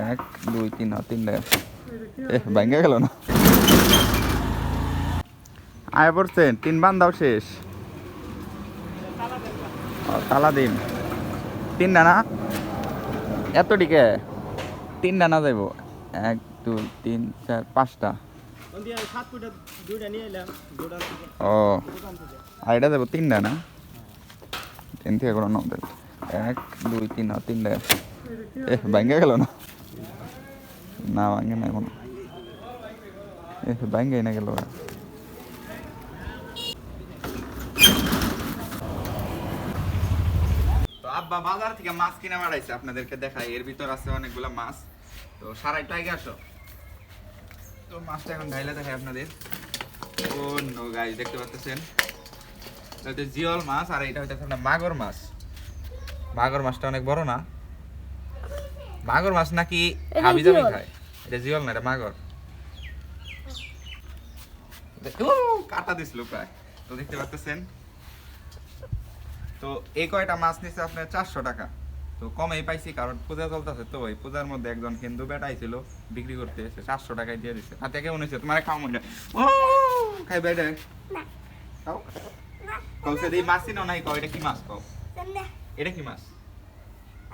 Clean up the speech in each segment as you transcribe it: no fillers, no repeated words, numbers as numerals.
এক দুই তিন তিনটা ভেঙে গেল না। আয় পড়ছেন 3 বান্ধাও শেষ। তালা দিন 3টা না এত দিকে 3টা না যাইব 1 2 3 4 5টা। ও আর এটা যাবো 3টা না 3 থেকে কোনো নয় 1 2 3 3টা ভেঙে গেল না। না ভাঙে না কোনো ভেঙে না গেল। তো আব্বা বাজার থেকে মাছ কিনে মারাইছে, আপনাদেরকে দেখাই। এর ভিতর আছে অনেকগুলা মাছ। তো সারাই টাইগে আসো। তো মাছটা এখন ঢাইলে দেখাই আপনাদের। ও নো গাইস, দেখতে পাচ্ছেন এটা জিওল মাছ, আর এটা হইতেছে একটা মাগুর মাছ। মাগুর মাছটা অনেক বড় না? মাগুর মাছ নাকি হাবি জাবি খায়? এটা জিওল না, এটা মাগুর। কাটা দিছিল প্রায়। তো দেখতে পাচ্ছেন। তো এই কয়টা মাছ নিচ্ছে আপনার 400 টাকা। তো কমেই পাইছি, কারণ পূজা চলতেছে। তো ওই পূজার মধ্যে একজন হিন্দু বেটা আইছিল বিক্রি করতে, এসে 400 টাকায় দিয়ে দিচ্ছে। হাতে কেমন হয়েছে তোমার? খাও মনে ও খাই বেটা খাও কৌশে দিই মাছই না নাই। কও এটা কি মাছ? কও এটা কি মাছ?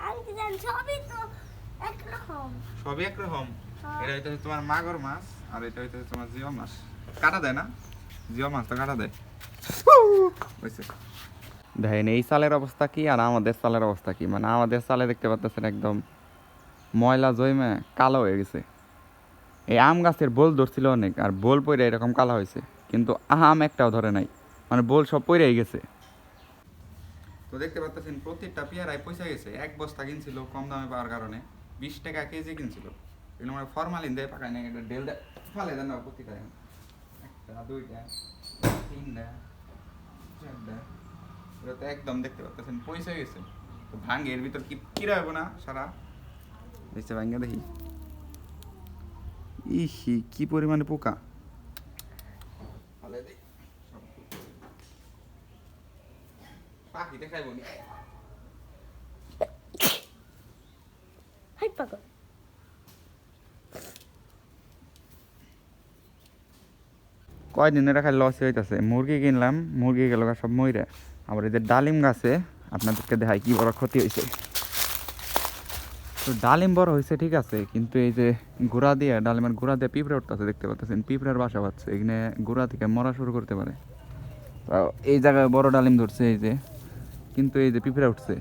আমি কি জানি, সবই তো একরকম। সবই একরকম। এটা হইতেছে তোমার মাগুর মাছ, আর এটা হইতেছে তোমার জিও মাছ। কাটা দেয় না? জিও মাছ তো কাটা দেয়। বুঝছে? দেখেন এই চালের অবস্থা কি আর আমাদের চালের অবস্থা কি। মানে আমাদের চালে দেখতে পাচ্ছেন একদম ময়লা জমে কালো হয়ে গেছে। এই আম গাছের বোল ধরছিল অনেক, আর বোল পইরা এরকম কালো হয়েছে, কিন্তু আম একটাও ধরে নাই। মানে বোল সব পইরাই গেছে। তো দেখতে পাচ্ছেন প্রত্যেকটা পেয়ারায় পয়সা গেছে। 1 বস্তা কিনছিল কম দামে পাওয়ার কারণে 20 টাকা কেজি কিনছিল। এগুলো মানে ফরমালিন দিয়ে পাকায় না, একটা ডেল দেয় ফালে দেন না প্রতিটা। 1টা 2টা 3টা 4টা। এটা তো একদম দেখতে পাচ্ছেন পয়সা গেছে। তো ভাঙ্গে এর ভিতর কি কিরা হইব না সারা দেখছে ভাঙ্গে দেখি। ইহি কি পরিমাণে পোকা। পাখি দেখাইব নি? হাই পাগল। কয়দিনের খালি লস হইতেছে। মুরগি কিনলাম, মুরগি গেল সব মইরা। আবার এদের ডালিম গাছে আপনাদেরকে দেখাই কি বড় ক্ষতি হয়েছে। তো ডালিম বড় হয়েছে ঠিক আছে, কিন্তু এই যে গোড়া দিয়ে ডালিমের গোড়া দিয়ে পিঁপড়ে উঠতেছে, দেখতে পাচ্ছেন পিঁপড়ার বাসা বাঁধছে এখানে। গোড়া থেকে মরা শুরু করতে পারে। এই জায়গায় বড় ডালিম ধরছে এই যে, কিন্তু এই যে পিঁপড়া উঠছে।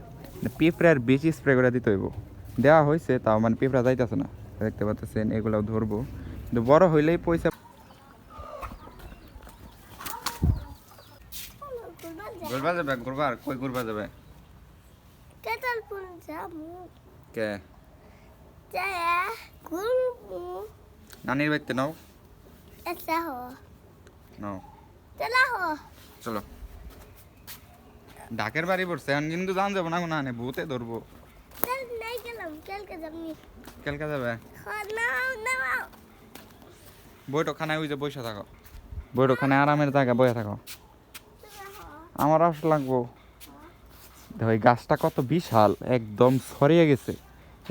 পিঁপড়ার বেশি স্প্রে করে দিতে হইব। দেওয়া হয়েছে, তাও মানে পিঁপড়া যাইতেছে না। দেখতে পাচ্ছেন এগুলাও ধরবো, কিন্তু বড় হইলেই পয়সা। ঘুরবা যাবে? ঘুরবার কই ঘুরবা যাবে? কেতালপুর যাবো। কে? যায়া ঘুরবো। নানির বাড়িতে নাও এটা হো নাও। চলা হো চলো। ঢাকের বাড়ি পড়ছে এখন, কিন্তু জান যাবো না না নে ভূতে ধরবো। চল নাই গেলাম, কালকে যাবনি। কালকে যাবে? নাও নাও। বৈঠকখানায় ওই যে বসে থাকো, বৈঠকখানায় আরামের জায়গা বসে থাকো। আমার আস লাগবো। দেখো এই গাছটা কত বিশাল, একদম ছড়িয়ে গেছে।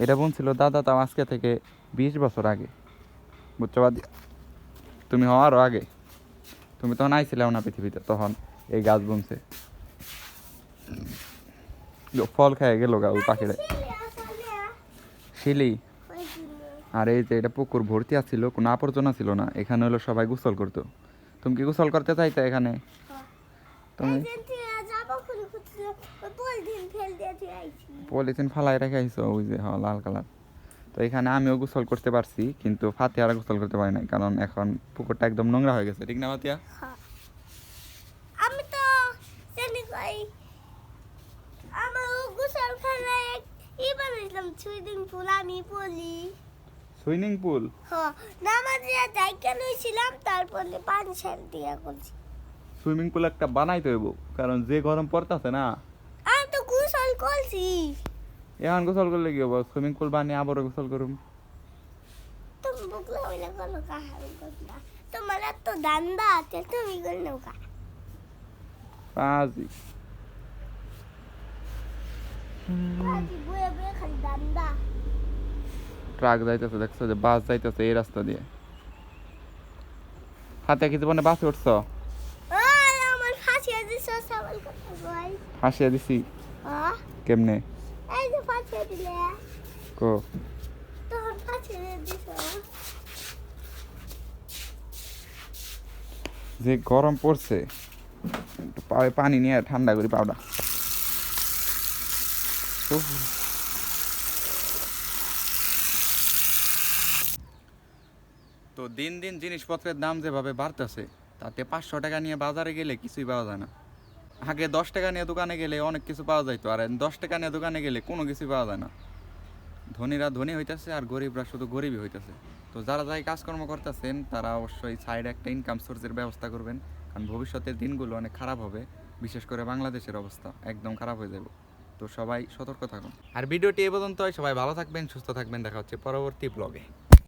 এটা বলছিল দাদা তাও আজকে থেকে 20 বছর আগে, বুঝছো? বাদি তুমি হওয়ারও আগে, তুমি তখন আইছিলাম না পৃথিবীতে, তখন এই গাছ বুনছে। ফল খেয়ে গেল গা ওই পাখিরা। শিলি। আর এই যে এটা পুকুর ভর্তি আছিল, কোনো আবর্জনা ছিল না। এখানে হলো সবাই গোসল করতো। তুমি কি গোসল করতে চাইতে এখানে? তুমি পলিথিন ফালাই রেখে আইছো ওই যে লাল কালার। তো এখানে আমিও গোসল করতে পারছি, কিন্তু ফাতিয়ারা গোসল করতে পারি নাই, কারণ এখন পুকুরটা একদম নোংরা হয়ে গেছে। ঠিক না ফাতিয়া? আমি তো জানি কই আমার গোসল খানায় ই বানাইলাম, সুইমিং পুল। আমি পলি সুইমিং পুল। হ্যাঁ, নামাজে যাইকে লইছিলাম, তারপরে পানি ছেড়ে দিয়া করছি। সুইমিং পুল একটা বানাইতে হইব, কারণ যে গরম পড়তাছে না। আমি তো গোসল করছি। এখন গোসল করলে কি হবো? সুইমিং পুল বানিয়ে আবারও গোসল করুম। তুমি বুকলা হইলে কোনো কাহার করলা, তোমার এত দান্দা আছে, তুমি করলেও কা পাজি বয়ে বয়ে খালি দান্দা। ট্রাক যাইতেছে, দেখছো যে বাস যাইতেছে এই রাস্তা দিয়ে। হাতে কি জীবনে বাসে উঠছো? ওই আমার ফাঁসিয়ে দিছো সাবাল কথা ভাই। হাসিয়ে দিছি কেমনে? এই যে ফাঁসিয়ে দিলে কো তখন ফাঁসিয়ে দিছো। যে গরম পড়ছে, একটু পানি নিয়ে ঠান্ডা করি পাউডার। তো দিন দিন জিনিসপত্রের দাম যেভাবে বাড়তেছে, তাতে 500 টাকা নিয়ে বাজারে গেলে কিছুই পাওয়া যায় না। আগে 10 টাকা নিয়ে দোকানে গেলে অনেক কিছু পাওয়া যাইতো, আর 10 টাকা নিয়ে দোকানে গেলে কোনো কিছুই পাওয়া যায় না। ধনীরা ধনী হইতেছে আর গরিবরা শুধু গরিবই হইতেছে। তো যারা যাই কাজকর্ম করতেছেন তারা অবশ্যই সাইডে একটা ইনকাম সোর্সের ব্যবস্থা করবেন, কারণ ভবিষ্যতের দিনগুলো অনেক খারাপ হবে। বিশেষ করে বাংলাদেশের অবস্থা একদম খারাপ হয়ে যাবে। তো সবাই সতর্ক থাকুন। আর ভিডিওটি এ পর্যন্তই। সবাই ভালো থাকবেন, সুস্থ থাকবেন। দেখা হচ্ছে পরবর্তী ব্লগে।